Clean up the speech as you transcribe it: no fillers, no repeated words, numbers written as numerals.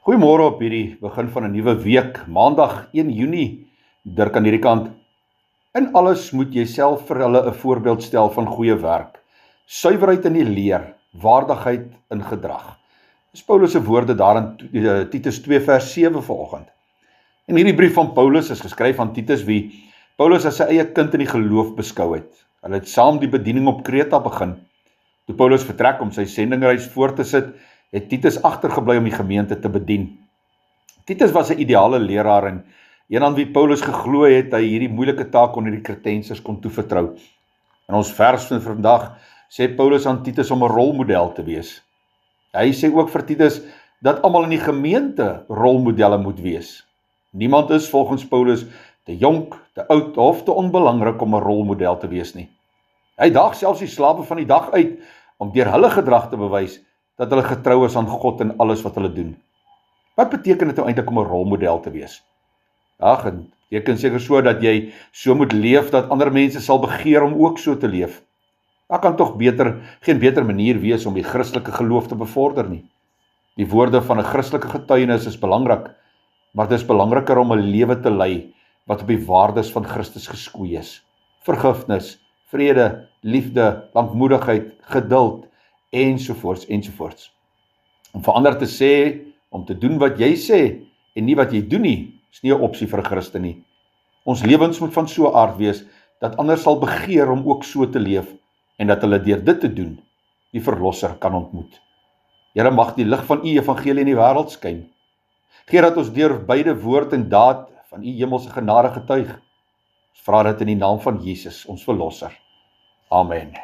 Goeiemôre op hierdie begin van 'n nuwe week, Maandag 1 Junie, Dirk aan hierdie kant. In alles moet jy self vir hulle 'n voorbeeld stel van goeie werk, suiwerheid in die leer, waardigheid in gedrag. Dis Paulus se woorde daar in Titus 2 vers 7 vanoggend. En hierdie brief van Paulus is geskryf aan Titus wie Paulus as sy eie kind in die geloof beskou het. Hulle het saam die bediening op Kreta begin. Toe Paulus vertrek om sy sendingreis voort te sit, het Titus agtergebly om die gemeente te bedien. Titus was 'n ideale leraar en een aan wie Paulus geglo het hy hierdie moeilike taak onder die Kretensers kon toevertrou. In ons vers van vandag sê Paulus aan Titus om 'n rolmodel te wees. Hy sê ook vir Titus dat almal in die gemeente rolmodelle moet wees. Niemand is volgens Paulus te jonk, te oud of te onbelangrik om 'n rolmodel te wees nie. Hy daag selfs die slawe van die dag uit om deur hulle gedrag te bewys dat hulle getrou is aan God in alles wat hulle doen. Wat beteken dit nou eintlik om 'n rolmodel te wees? Ag, en beteken seker so dat jy so moet leef dat ander mense sal begeer om ook so te leef. Daar kan tog geen beter manier wees om die Christelike geloof te bevorder nie. Die woorde van 'n Christelike getuienis is belangrik, maar dit is belangriker om 'n lewe te lei wat op die waardes van Christus geskoei is. Vergifnis, vrede, liefde, lankmoedigheid, geduld, ensovoorts. Om vir ander te sê, om te doen wat jy sê, en nie wat jy doen nie, is nie 'n opsie vir 'n Christen nie. Ons lewens moet van so 'n aard wees, dat ander sal begeer om ook so te leef, en dat hulle deur dit te doen, die Verlosser kan ontmoet. Here, mag die lig van u evangelie in die wêreld skyn. Gee dat ons deur beide woord en daad van u hemelse genade getuig. Ons vra dit in die naam van Jesus, ons Verlosser. Amen.